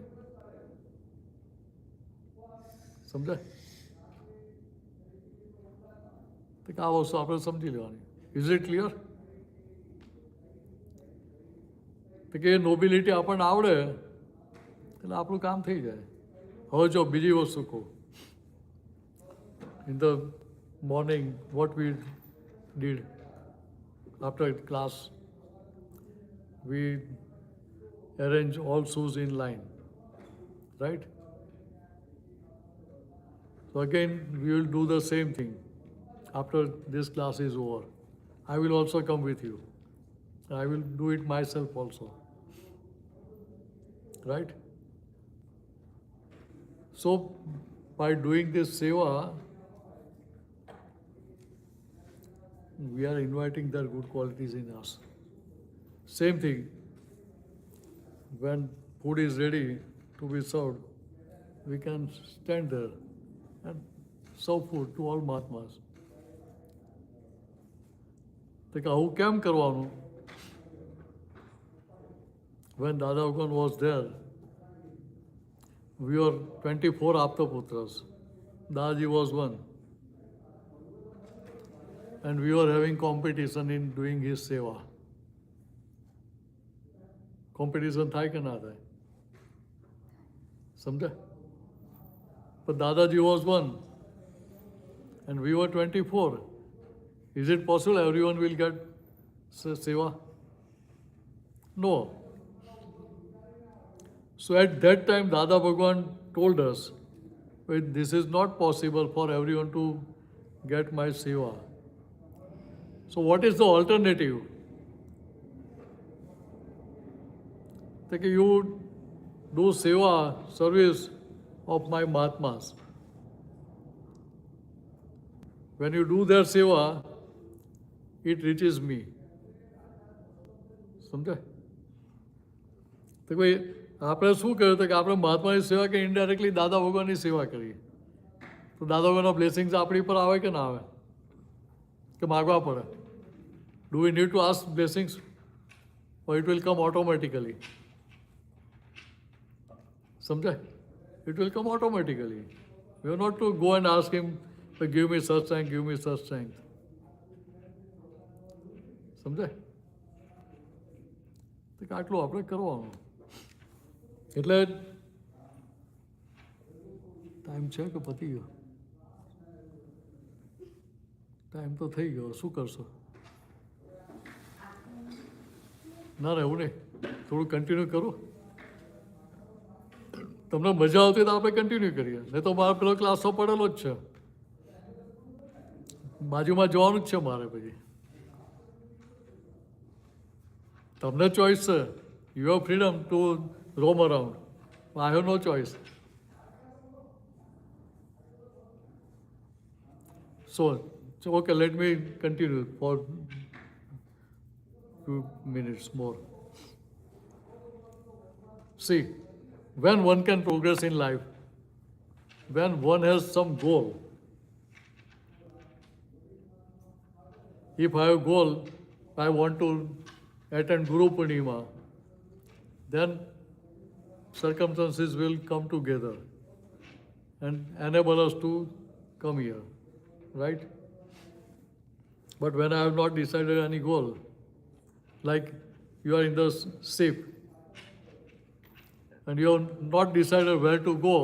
સમજાય? તો આ વસ્તુ આપણે સમજી લેવાની. Is it clear? તો કે nobility આપણને આવડે એટલે આપણું કામ થઈ જાય. હવે જો બીજી વસ્તુ કહું. In the morning, what we did after class, we arrange all shoes in line, right? So again, we will do the same thing after this class is over. I will also come with you. I will do it myself also, right? So by doing this seva, we are inviting their good qualities in us. Same thing, when food is ready to be served, we can stand there and serve food to all Mahatmas. તો કે આવું કેમ કરવાનું? When Dada Bhagwan was there, we were 24 Aptaputras. Dadaji was one. And we were having competition in doing his seva. Competition થાય કે ના થાય? સમજે? But Dadaji was one. And we were 24. Is it possible everyone will get seva? No. So at that time, Dada Bhagwan told us, this is not possible for everyone to get my seva. So what is the alternative? That you do seva, service of my Mahatmas. When you do their seva, it reaches me. સમજાય? તો કોઈ આપણે શું કર્યું હતું કે આપણે મહાત્માની સેવા કે ઇનડાયરેક્ટલી દાદા ભગવાનની સેવા કરીએ તો દાદા ભગવાનના બ્લેસિંગ્સ આપણી પર આવે કે ના આવે કે માગવા પડે? Do we need to ask blessings or it will come automatically? સમજાય? It will come automatically. You have not to go and ask him, give me such strength, give me such strength. સમજાય? તો કે આટલું આપણે કરવાનું. એટલે time છે કે પતી ગયો? ટાઈમ તો થઈ ગયો, શું કરશો? ના રહેવું નહીં, થોડું કન્ટિન્યુ કરો. તમને મજા આવતી તો આપણે કન્ટિન્યુ કરીએ, નહીં તો મારે પેલો ક્લાસ તો પડેલો જ છે, બાજુમાં જવાનું જ છે મારે. પછી તમને ચોઈસ છે, you have freedom to roam around. I have no choice. So okay, let me continue for few minutes more. See, when one can progress in life, when one has some goal. If I have a goal, I want to attend Guru Purnima, then circumstances will come together and enable us to come here, right? But when I have not decided any goal, like you are in the ship and you have not decided where to go,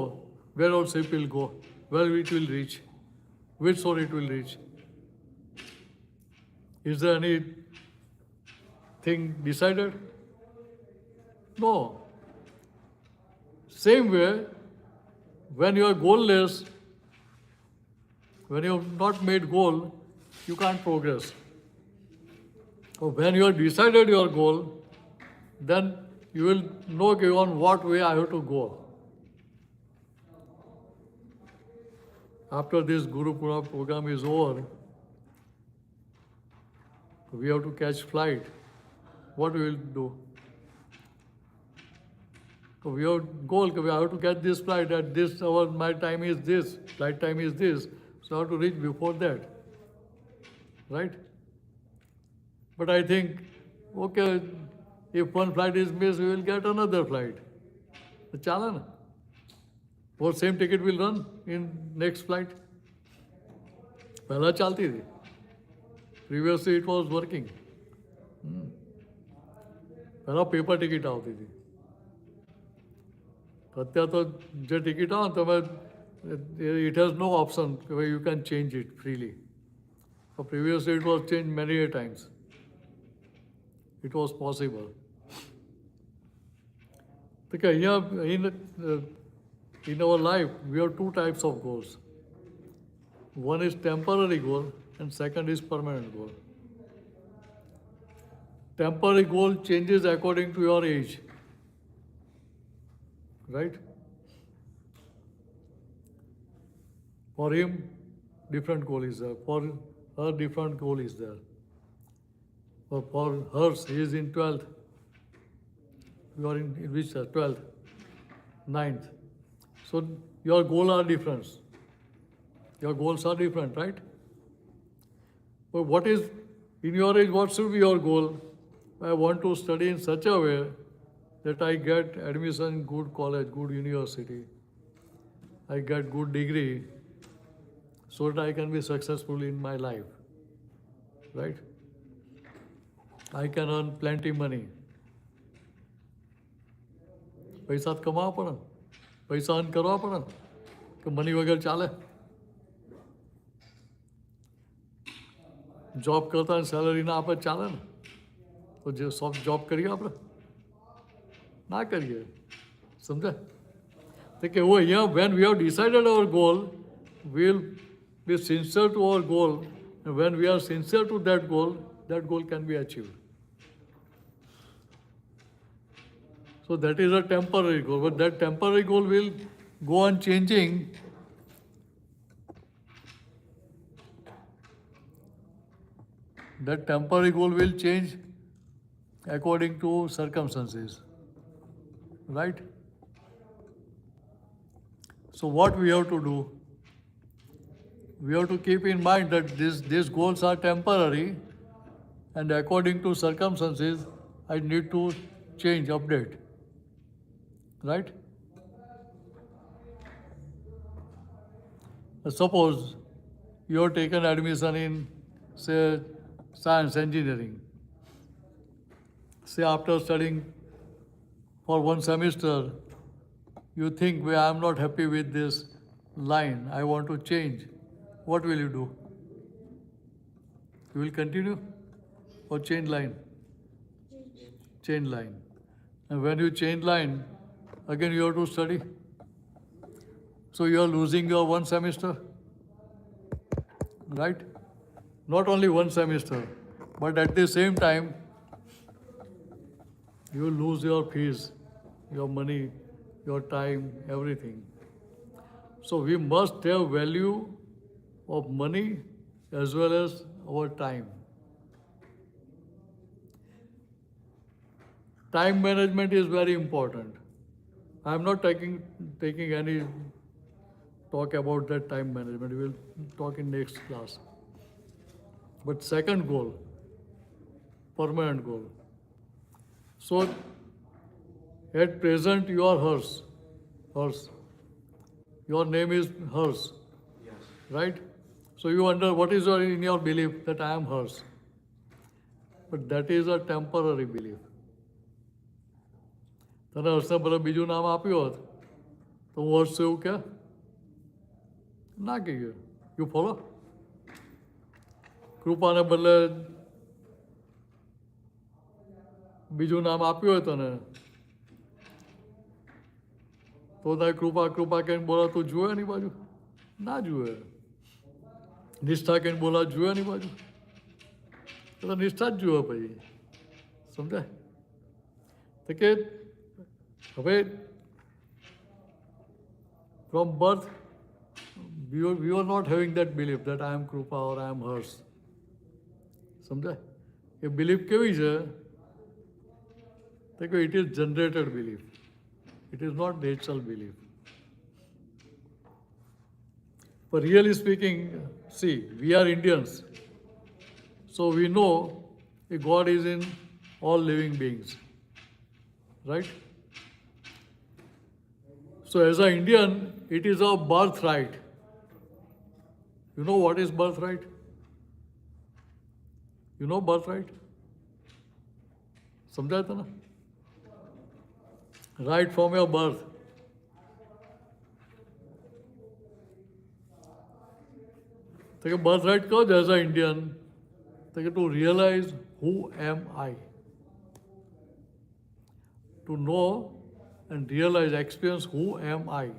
where our ship will go, where it will reach, which shore it will reach. Is there anything decided? No. Same way, when you are goalless, when you have not made goal, you can't progress. So when you have decided your goal, then you will know on what way I have to go. After this Guru Purnima program is over, we have to catch flight. What we will do? So we have goal, we have to catch this flight at this hour, my time is this, flight time is this, so I have to reach before that. Right? But I think, okay, if one flight is missed, we will get another flight. The chalan. Or same ticket will run in next flight. Pehla chalti thi. Previously it was working. Pehla paper ticket આવતી હતી. અત્યારે તો જે ticket આવે તમે it has no option where you can change it freely. So previously it was changed many a times. It was possible. Okay, here in our life we have two types of goals. One is temporary goal and second is permanent goal. Temporary goal changes according to your age. Right? For him, different goal is there. For her, different goal is there. For hers, he is in 12th. You are in which 12th? 9th. So your goals are different. Your goals are different, right? But what is, in your age, what should be your goal? I want to study in such a way that I get admission in good college, good university. I get good degree so that I can be successful in my life. Right? I can earn plenty money. પૈસા જ કમાવા પડે, પૈસા earn કરવા પડે કે money વગર ચાલે? જોબ કરતા સેલરી ના આપે ચાલે ને? તો જે જોબ કરીએ આપણે? ના કરીએ. સમજે? તો કે અહીંયા when we have decided our goal, we will be sincere to our goal, and when we are sincere to that goal can be achieved. So that is a temporary goal, but that temporary goal will go on changing. That temporary goal will change according to circumstances, right? So what we have to do? We have to keep in mind that these goals are temporary, and according to circumstances, I need to change, update, right? Suppose you have taken admission in, say, science, engineering. Say after studying for one semester, you think, well, I'm not happy with this line, I want to change. What will you do? You will continue or change line? Change line. And when you change line, again you have to study. So you are losing your one semester, right? Not only one semester, but at the same time, you lose your fees, your money, your time, everything. So we must have value of money as well as our time. Time management is very important. I am not taking any talk about that time management. We will talk in next class. But second goal, permanent goal. So at present you are hers. Your name is hers, Yes. right? So you wonder what is in your belief that I am hers. But that is a temporary belief. તને હર્ષને બદલે બીજું નામ આપ્યું હોત તો હું હર્ષ એવું કે ના કહીએ. You follow. કૃપાને બદલે બીજું નામ આપ્યું હોય તને તો તારે કૃપા કૃપા કહીને બોલા તું જુએ એની બાજુ? ના જુએ. નિષ્ઠા કહીને બોલા જુએ એની બાજુ? તો નિષ્ઠા જ જુએ પછી. સમજાય? તો કે હવે from birth we are not having that belief that I am Krupa or I am hers. સમજાય? એ બિલીફ કેવી છે? તો કે it is generated belief. It is not natural belief. But really speaking, see, we are Indians. So we know that God is in all living beings. Right? So as an Indian, it is our birthright. You know what is birthright? You know birthright? समझाया था ना? Right from your birth. तो कि birthright कहो as an Indian, तो कि to realize who am I. To know and realize, experience who am I.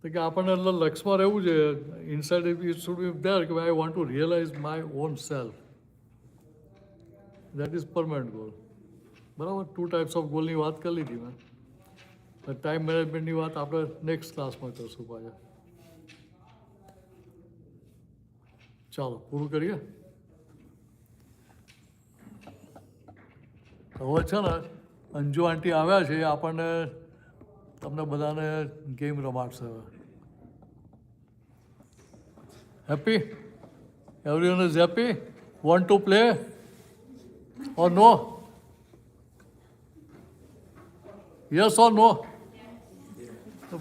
તો કે આપણને અંદર લક્ષમાં રહેવું છે. Inside it should be there કે I want to realize my own self. That is permanent goal. બરાબર? 2 types of goal ની વાત કરી લીધી મેં. ટાઈમ મેનેજમેન્ટની વાત આપણે નેક્સ્ટ ક્લાસમાં કરશું પાછા. ચાલો પૂરું કરીએ. હવે છે ને અંજુ આંટી આવ્યા છે, આપણને તમને બધાને ગેમ રમાડશે હવે. Happy? Everyone is happy? Want to play or no? Yes or no?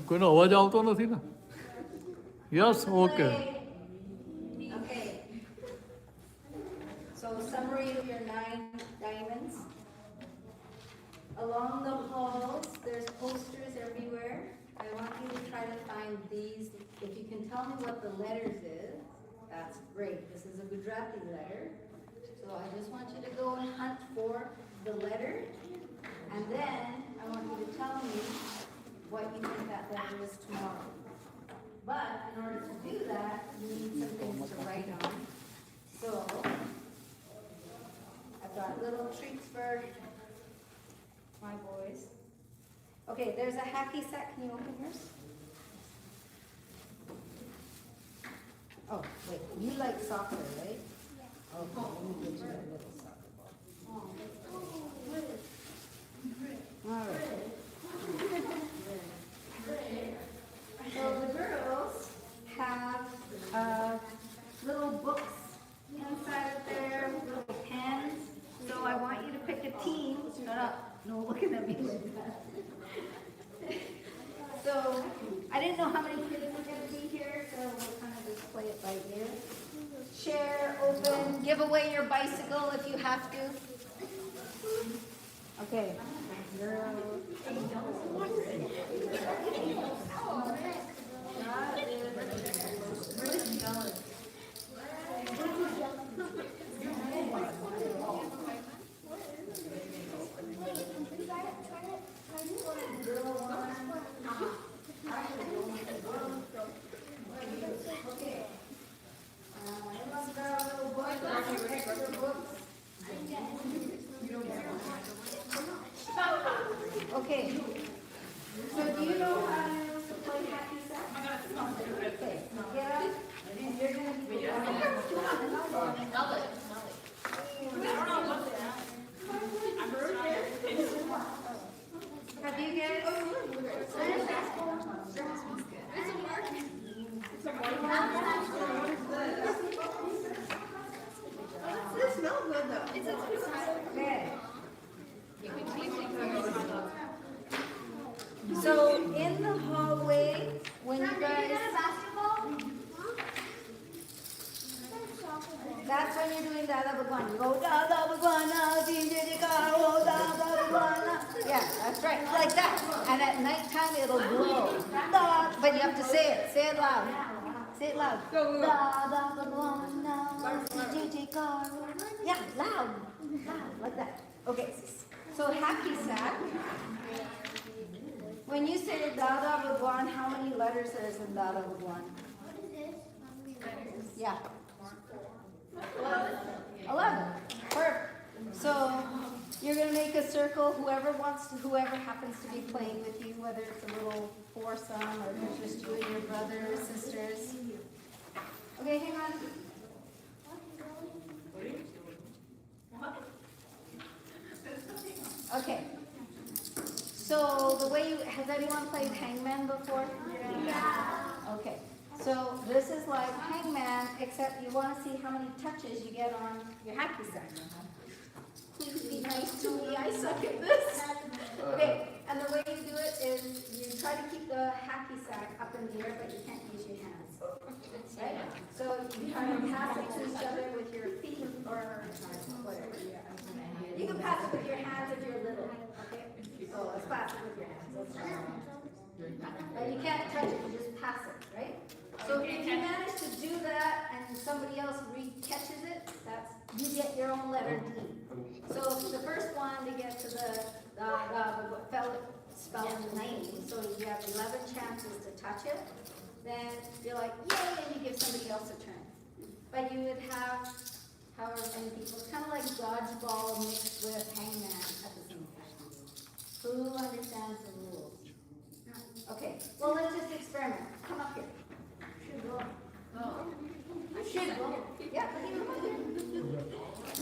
કોઈનો અવાજ આવતો નથી ને? Yes? Okay. Okay. So summary of your 9 diamonds. Along the halls, there's posters everywhere. I want you to try to find these. If you can tell me what the letters is, that's great. This is a Gujarati letter. So I just want you to go and hunt for the letter. And then I want you to tell me what you think that letter is tomorrow. But in order to do that, you need some things to write on. So I've got little treats for my boys. Okay, there's a hacky sack. Can you open yours? Oh, wait, you like soccer, right? Yeah. Okay, let me get you a little soccer ball. All right. So the girls have little books inside of their little pens. So I want you to pick a team. Shut up. No looking at me like that. So I didn't know how many kids were going to be here, so we'll kind of just play it by ear. Share, open, give away your bicycle if you have to. Okay. Okay. So do you know how to play hacky sack? Okay. Get up, and you're gonna be. Have you guys? It smells good though. Okay. So in the hallway, when you guys, that's when you're doing da da bagwana. You go da da bagwana, DJ Caro, da da bagwana. Yeah, that's right, like that. And at nighttime it'll blow. Da, but you have to say it loud. Say it loud. Da da bagwana, DJ Caro. Yeah, loud, like that. Okay, so hacky sack. When you say Dada Bhagwan, how many letters is in Dada Bhagwan? Yeah. 11. Perfect. So you're going to make a circle. Whoever happens to be playing with you, whether it's a little foursome or if it's just you and your brothers, sisters. Okay, hang on. Okay. So the way has anyone played Hangman before? Yeah. Okay. So this is like Hangman, except you want to see how many touches you get on your hacky sack. Please be nice to me. I suck at this. Okay. And the way you do it is you try to keep the hacky sack up in the air, but you can't use your hands. Right? So you try to pass it to each other with your feet or whatever. You can pass it with your hands if you're little. Okay. So let's pass it with your hands. But you can't touch it, you just pass it, right? So if you manage to do that and somebody else catches it, you get your own letter D. So the first one to get to the spelling name, so you have 11 chances to touch it, then you're like, yay, and you give somebody else a turn. But you would have however many people. It's kind of like dodgeball mixed with hangman at the same time. Who understands the rules? Okay, well, let's just experiment. Come up here. Should go. Should go. Yeah,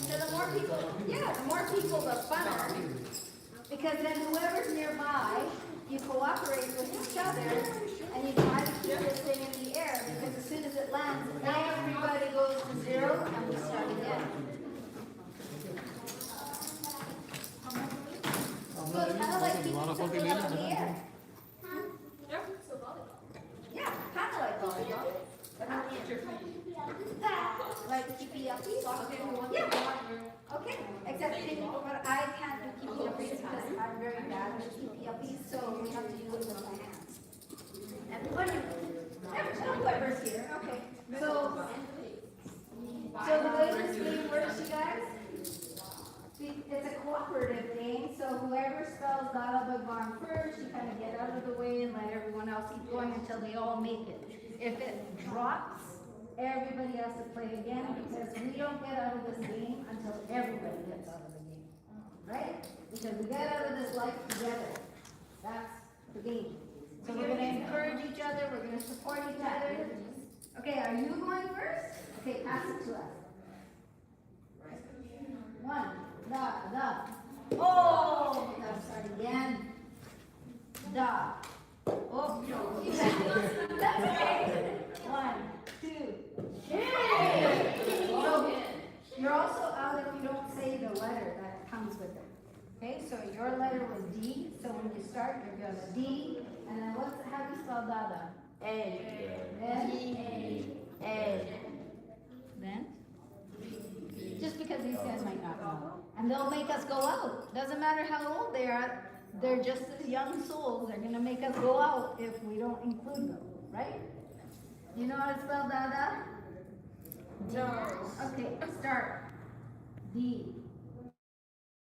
so the more people, the funner. Because then whoever's nearby, you cooperate with each other, and you try to keep this thing in the air, because as soon as it lands, everybody goes to 0, and we start again. So it's kind of like keeping something up in the air. Yeah, kind of like volleyball. Like keepy uppy? Yeah. Okay, except but I can't do keepy uppy because I'm very bad with keepy uppy, so we have to do it with my hands. And whoever's here, okay. So the way this game works, you guys, it's a cooperative game, so whoever spells Dada Bhagwan first, you kind of get out of the way and let everyone else keep going until they all make it. If it drops, everybody has to play again because we don't get out of this game until everybody gets out of the game. right? Because we get out of this life together. That's the game. So we're gonna encourage each other, we're gonna support each other. Okay, are you going first? Okay, pass it to us. One, da. Oh, we gotta start again. Da. Oh, no. That's okay. 1, 2, 3. So, you're also out if you don't say the letter that comes with it. Okay, so your letter was D, so when you start, you're gonna D, and then how do you spell Dada? A. Then? A. Then? Just because these guys might not know. And they'll make us go out. Doesn't matter how old they are, they're just as young souls. They're gonna make us go out if we don't include them, right? You know how to spell Dada? No. Okay, start. D.